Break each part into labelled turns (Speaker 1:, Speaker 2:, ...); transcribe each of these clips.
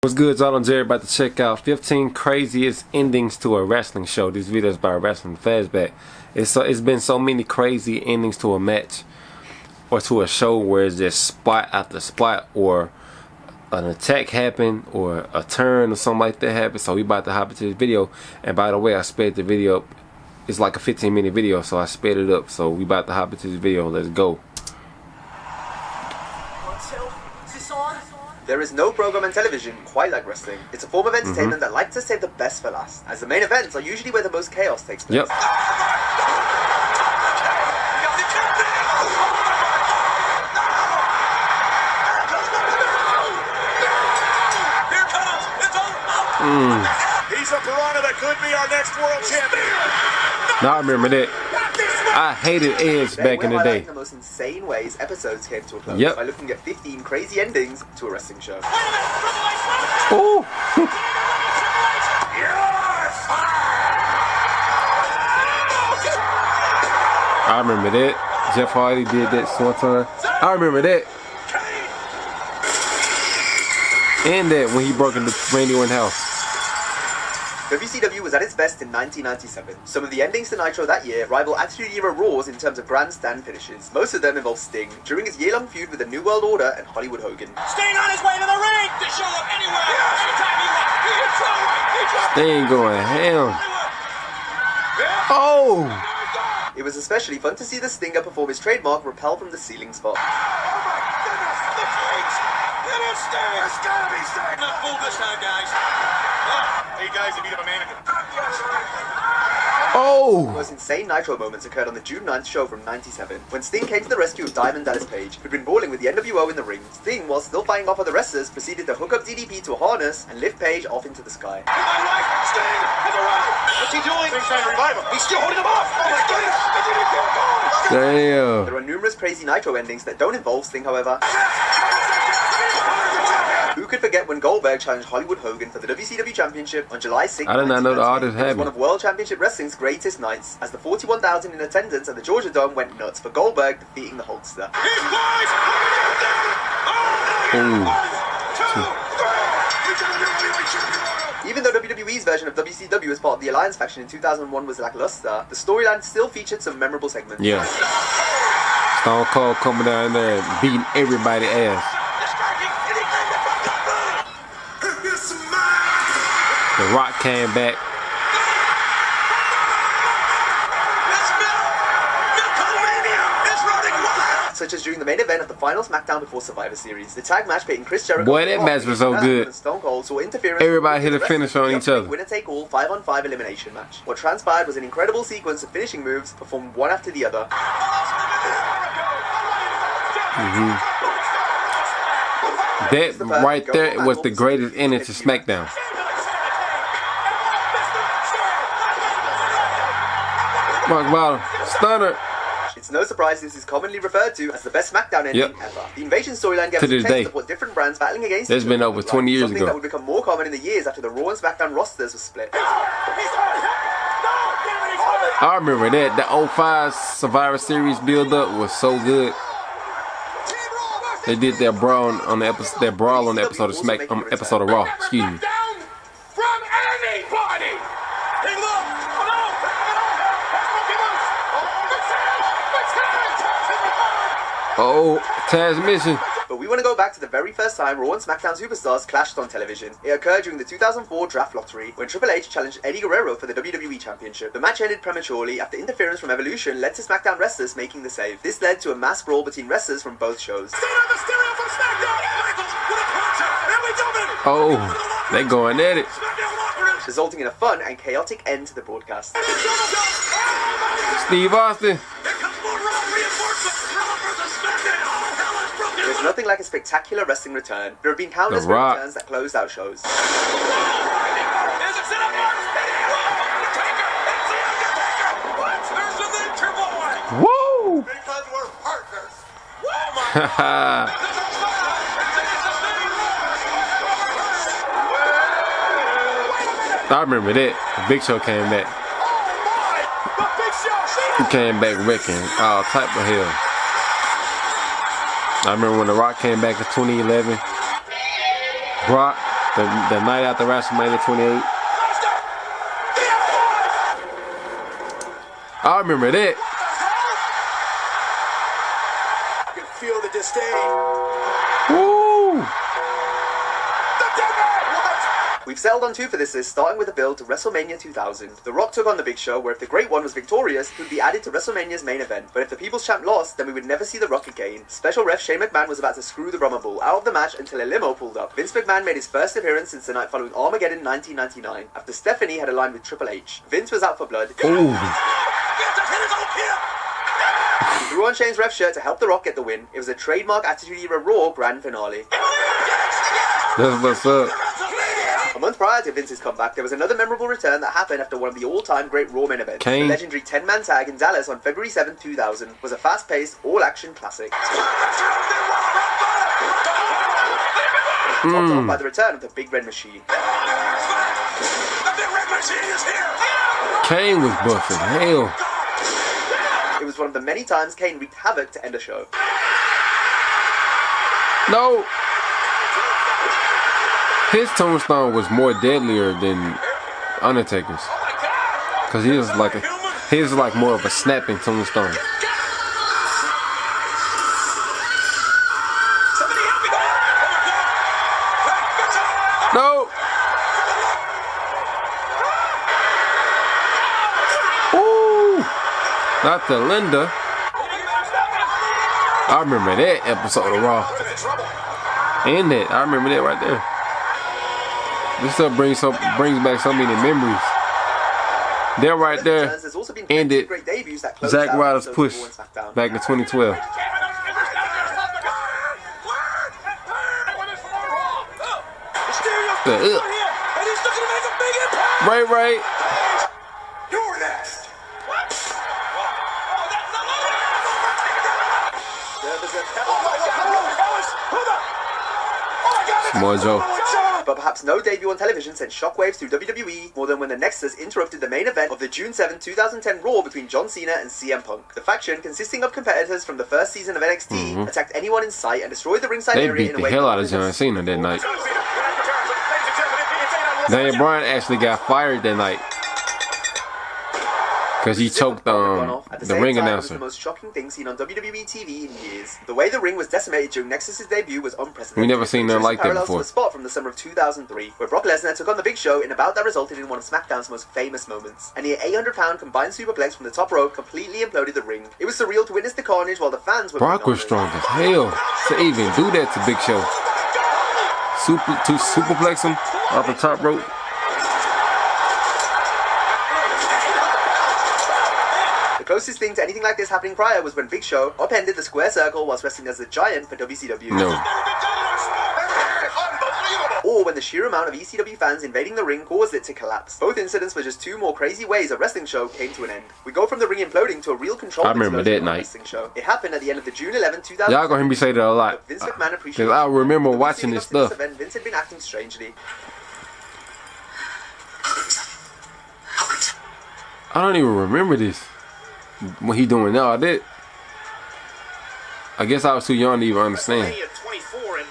Speaker 1: What's good, y'all? I'm Jerry, about to check out 15 craziest endings to a wrestling show. This video is by Wrestling Fastback. It's been so many crazy endings to a match or to a show where it's just spot after spot, or an attack happened or a turn or something like that happened. So we about to hop into this video. And by the way, I sped the video up. It's like a 15-minute video, so I sped it up. So we about to hop into this video. Let's go.
Speaker 2: There is no program on television quite like wrestling. It's a form of entertainment that likes to save the best for last, as the main events are usually where the most chaos takes place.
Speaker 1: Yep.
Speaker 3: He's a piranha that could be our next world champion.
Speaker 1: Now I remember that. I hated Edge back in the day.
Speaker 2: The most insane ways episodes came to a close by looking at 15 crazy endings to a wrestling show.
Speaker 1: Ooh. I remember that. Jeff Hardy did that one time. I remember that. And that when he broke into Randy Orton house.
Speaker 2: WCW was at its best in 1997. Some of the endings to Nitro that year rival Attitude Era Raws in terms of grandstand finishes. Most of them involve Sting during his year-long feud with the New World Order and Hollywood Hogan.
Speaker 3: Sting on his way to the ring to show up anywhere. Anytime he wants.
Speaker 1: Sting going ham. Oh!
Speaker 2: It was especially fun to see the Stinger perform his trademark rappel from the ceiling spot.
Speaker 3: Oh my goodness, the cage! It is Sting! It's gotta be Sting! Not fooled this time, guys. Hey guys, you beat up a mannequin.
Speaker 1: Oh!
Speaker 2: The most insane Nitro moments occurred on the June 9th show from '97, when Sting came to the rescue of Diamond Dallas Page, who'd been brawling with the NWO in the ring. Sting, while still fighting off other wrestlers, proceeded to hook up DDP to a harness and lift Page off into the sky.
Speaker 3: To my right, Sting has arrived. What's he doing? Sting's trying to revive him. He's still holding him off. Oh my goodness!
Speaker 1: Damn.
Speaker 2: There are numerous crazy Nitro endings that don't involve Sting, however. Who could forget when Goldberg challenged Hollywood Hogan for the WCW Championship on July 6th,
Speaker 1: I did not know the artist
Speaker 2: It was
Speaker 1: had
Speaker 2: one of World Championship Wrestling's greatest nights, as the 41,000 in attendance at the Georgia Dome went nuts for Goldberg defeating the Hulkster. Even though WWE's version of WCW as part of the Alliance faction in 2001 was lackluster, the storyline still featured some memorable segments.
Speaker 1: Yeah. Stone Cold coming down there and beating everybody's ass. The Rock came back.
Speaker 2: Such as during the main event of the final SmackDown before Survivor Series. The tag match between Chris Jericho
Speaker 1: Boy, that match was so good.
Speaker 2: Stone Cold saw interference.
Speaker 1: Everybody hit a finish on each other.
Speaker 2: Winner-take-all 5-on-5 elimination match. What transpired was an incredible sequence of finishing moves performed one after the other.
Speaker 1: That right there was the greatest ending to SmackDown. Rock bottom, stunner.
Speaker 2: It's no surprise this is commonly referred to as the best SmackDown ending ever. The Invasion storyline gave
Speaker 1: To
Speaker 2: us a
Speaker 1: this
Speaker 2: taste
Speaker 1: day.
Speaker 2: of what different brands battling against
Speaker 1: That's
Speaker 2: each
Speaker 1: been
Speaker 2: other
Speaker 1: over
Speaker 2: look
Speaker 1: 20 years
Speaker 2: something
Speaker 1: ago.
Speaker 2: that would become more common in the years after the Raw and SmackDown rosters were split.
Speaker 1: I remember that. The 05 Survivor Series build-up was so good. They did that brawl on the episode. That brawl on the episode of episode of Raw. Excuse me.
Speaker 3: From anybody! Hey, look!
Speaker 1: Oh, transmission.
Speaker 2: But we want to go back to the very first time Raw and SmackDown superstars clashed on television. It occurred during the 2004 Draft Lottery, when Triple H challenged Eddie Guerrero for the WWE Championship. The match ended prematurely after interference from Evolution led to SmackDown wrestlers making the save. This led to a mass brawl between wrestlers from both shows.
Speaker 1: Oh, they going at it.
Speaker 2: Resulting in a fun and chaotic end to the broadcast.
Speaker 1: Steve Austin.
Speaker 2: There's nothing like a spectacular wrestling return. There have been countless
Speaker 1: The Rock.
Speaker 2: returns that closed out shows.
Speaker 1: Woo!
Speaker 3: Because we're partners.
Speaker 1: I remember that. The Big Show came back. He came back wrecking all type of hell. I remember when The Rock came back in 2011. Brock, The night after WrestleMania 28. I remember that.
Speaker 3: You can feel the disdain.
Speaker 1: Woo!
Speaker 2: We've settled on 2 for this list, starting with a build to WrestleMania 2000. The Rock took on The Big Show, where if the Great One was victorious, he would be added to WrestleMania's main event. But if the People's Champ lost, then we would never see The Rock again. Special ref Shane McMahon was about to screw the Brahma Bull out of the match until a limo pulled up. Vince McMahon made his first appearance since the night following Armageddon 1999, after Stephanie had aligned with Triple H. Vince was out for blood.
Speaker 1: Ooh.
Speaker 2: He threw on Shane's ref shirt to help The Rock get the win. It was a trademark Attitude Era Raw grand finale.
Speaker 1: That's what's up.
Speaker 2: A month prior to Vince's comeback, there was another memorable return that happened after one of the all-time great Raw main events.
Speaker 1: Kane.
Speaker 2: The legendary 10-man tag in Dallas on February 7, 2000 was a fast-paced, all-action classic. Topped off by the return of the Big Red Machine.
Speaker 1: Kane was buffing. Hell.
Speaker 2: It was one of the many times Kane wreaked havoc to end a show.
Speaker 1: No. His tombstone was more deadlier than Undertaker's, cause he was like more of a snapping tombstone. No. Ooh. Not the Linda. I remember that episode of Raw. And that, I remember that right there. This stuff brings back so many memories. That right there ended Zack Ryder's push back in 2012. Right.
Speaker 3: You're next.
Speaker 1: Mojo.
Speaker 2: But perhaps no debut on television sent shockwaves through WWE more than when the Nexus interrupted the main event of the June 7, 2010 Raw between John Cena and CM Punk. The faction, consisting of competitors from the first season of NXT, attacked anyone in sight and destroyed the ringside
Speaker 1: They
Speaker 2: area
Speaker 1: beat
Speaker 2: in a
Speaker 1: the
Speaker 2: way
Speaker 1: hell out of John Cena that night. Daniel Bryan actually got fired that night because he choked the ring
Speaker 2: It was
Speaker 1: announcer.
Speaker 2: the most shocking thing seen on WWE TV in years. The way the ring was decimated during Nexus's debut was unprecedented.
Speaker 1: We never seen nothing like that
Speaker 2: Parallels to
Speaker 1: before.
Speaker 2: a spot from the summer of 2003, where Brock Lesnar took on the Big Show in a bout that resulted in one of SmackDown's most famous moments. A near 800-pound combined superplex from the top rope completely imploded the ring. It was surreal to witness the carnage while the fans were
Speaker 1: Brock was strong as hell to even do that to Big Show. To superplex him off the top rope.
Speaker 2: The closest thing to anything like this happening prior was when Big Show upended the square circle whilst wrestling as the Giant for WCW.
Speaker 1: No.
Speaker 2: Or when the sheer amount of ECW fans invading the ring caused it to collapse. Both incidents were just 2 more crazy ways a wrestling show came to an end. We go from the ring imploding to a real controlled
Speaker 1: I remember
Speaker 2: explosion
Speaker 1: that
Speaker 2: of a
Speaker 1: night.
Speaker 2: wrestling show. It happened at the end of the June 11, 2000.
Speaker 1: Y'all gonna hear me say that a lot.
Speaker 2: Vince McMahon appreciated.
Speaker 1: Cause I remember
Speaker 2: The
Speaker 1: watching
Speaker 2: leading
Speaker 1: this
Speaker 2: up to
Speaker 1: stuff.
Speaker 2: event, Vince had been acting strangely.
Speaker 1: I don't even remember this. What he doing now? I guess I was too young to even understand.
Speaker 3: WrestleMania 24, and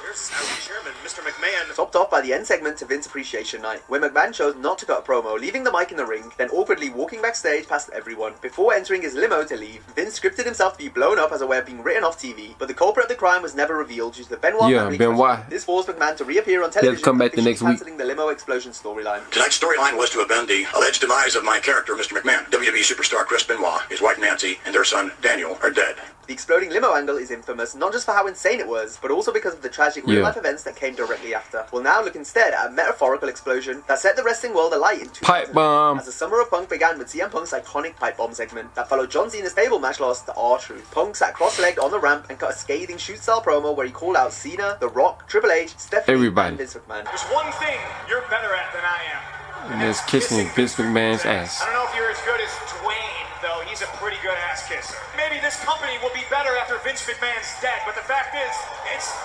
Speaker 3: there's our chairman, Mr. McMahon.
Speaker 2: Topped off by the end segment to Vince Appreciation Night, where McMahon chose not to cut a promo, leaving the mic in the ring, then awkwardly walking backstage past everyone, before entering his limo to leave. Vince scripted himself to be blown up as a way of being written off TV, but the culprit of the crime was never revealed due to the Benoit family
Speaker 1: Benoit.
Speaker 2: tragedy. This forced McMahon to reappear on television,
Speaker 1: come back the next week.
Speaker 2: cancelling the limo explosion storyline.
Speaker 4: Tonight's storyline was to have been the alleged demise of my character, Mr. McMahon. WWE superstar Chris Benoit, his wife Nancy, and their son Daniel are dead.
Speaker 2: The exploding limo angle is infamous, not just for how insane it was, but also because of the tragic real-life events that came directly after. We'll now look instead at a metaphorical explosion that set the wrestling world alight in 2000.
Speaker 1: Pipe bomb.
Speaker 2: As the summer of Punk began with CM Punk's iconic pipe bomb segment that followed John Cena's table match loss to R-Truth. Punk sat cross-legged on the ramp and cut a scathing shoot-style promo where he called out Cena, The Rock, Triple H, Stephanie,
Speaker 1: Everybody.
Speaker 2: and Vince McMahon.
Speaker 3: There's one thing you're better at than I am.
Speaker 1: And it's kissing Vince McMahon's ass.
Speaker 3: I don't know if you're as good as Dwayne, though. he's a pretty good ass kisser. Maybe this company will be better after Vince McMahon's dead, but the fact is,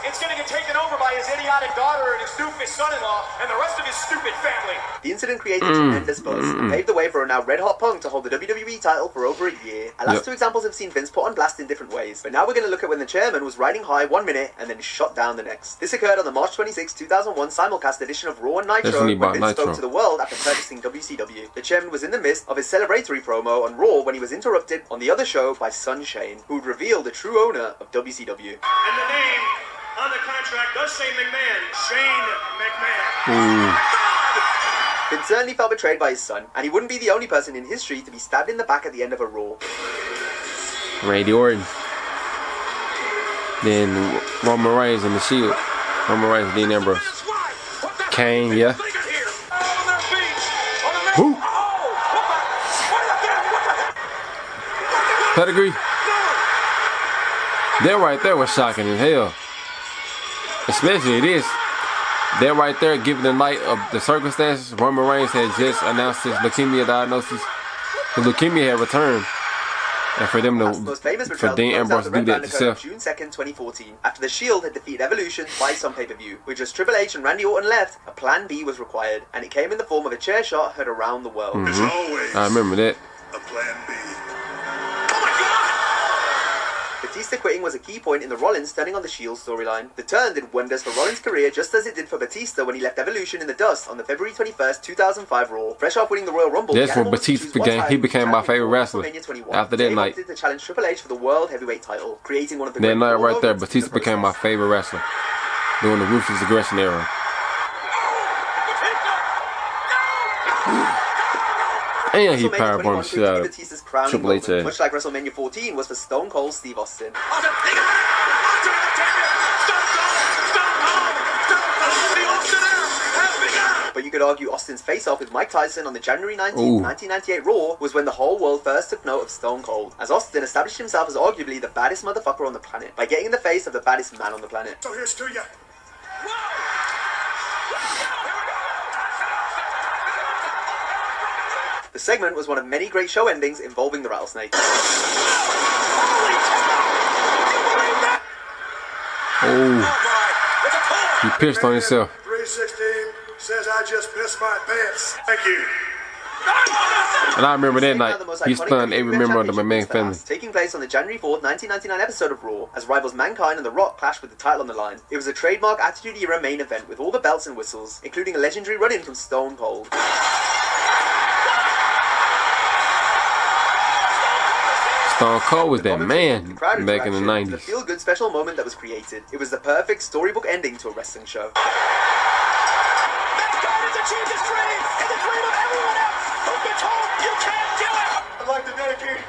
Speaker 3: it's gonna get taken over by his idiotic daughter and his doofus son-in-law and the rest of his stupid family.
Speaker 2: The incident created tremendous buzz and paved the way for a now red-hot Punk to hold the WWE title for over a year. Our last two examples have seen Vince put on blast in different ways, but now we're going to look at when the chairman was riding high 1 minute and then shot down the next. This occurred on the March 26, 2001 simulcast edition of Raw and Nitro when Vince spoke to the world after purchasing WCW. The chairman was in the midst of his celebratory promo on Raw when he was interrupted on the other show by Son Shane, who would reveal the true owner of WCW.
Speaker 3: And the name on the contract does say McMahon, Shane McMahon.
Speaker 2: Vince certainly felt betrayed by his son, and he wouldn't be the only person in history to be stabbed in the back at the end of a Raw.
Speaker 1: Randy Orton. Then Roman Reigns and the Shield. Roman Reigns, Dean Ambrose. Kane, yeah. Woo! Pedigree. That right there was shocking as hell. Especially this. That right there, given the light of the circumstances, Roman Reigns had just announced his leukemia diagnosis. The leukemia had returned. And for them for Dean Ambrose to do that himself.
Speaker 2: June 2nd, 2014, after the Shield had defeated Evolution twice on pay-per-view. With just Triple H and Randy Orton left, a plan B was required, and it came in the form of a chair shot heard around the world.
Speaker 4: There's always
Speaker 1: I remember that.
Speaker 4: a plan B.
Speaker 2: Batista quitting was a key point in the Rollins turning on the Shield storyline. The turn did wonders for Rollins' career just as it did for Batista when he left Evolution in the dust on the February 21st, 2005 Raw. Fresh off winning the Royal Rumble,
Speaker 1: that's when Batista became my favorite wrestler. After that night.
Speaker 2: He wanted to challenge Triple H for the World Heavyweight title, creating one of the
Speaker 1: that night right there, Batista became my favorite wrestler. During the Ruthless Aggression era. And he powerbombed the shit out of Triple H.
Speaker 2: Much like WrestleMania 14 was for Stone Cold Steve Austin. But you could argue Austin's face-off with Mike Tyson on the January 19, 1998 Raw was when the whole world first took note of Stone Cold, as Austin established himself as arguably the baddest motherfucker on the planet by getting in the face of the baddest man on the planet.
Speaker 4: So here's to you.
Speaker 2: The segment was one of many great show endings involving the Rattlesnake.
Speaker 1: He pissed on himself.
Speaker 4: 316 says I just pissed my pants. Thank you.
Speaker 1: And I remember that night, he stunned every member of the McMahon family.
Speaker 2: Taking place on the January 4th, 1999 episode of Raw, as rivals Mankind and The Rock clashed with the title on the line. It was a trademark Attitude Era main event with all the belts and whistles, including a legendary run-in from Stone Cold.
Speaker 1: Stone Cold was that man back in the 90s.
Speaker 2: The feel-good special moment that was created. It was the perfect storybook ending to a wrestling show.
Speaker 3: I'd like to dedicate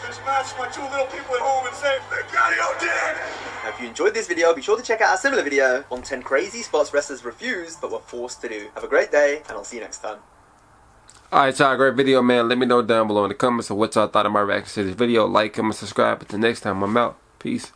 Speaker 3: this match to my two little people at home and say, thank God you're dead!
Speaker 2: Now, if you enjoyed this video, be sure to check out our similar video on 10 crazy spots wrestlers refused but were forced to do. Have a great day, and I'll see you next time.
Speaker 1: Alright y'all, great video man. Let me know down below in the comments of what y'all thought of my reaction to this video. Like, comment, subscribe. Until next time, I'm out. Peace.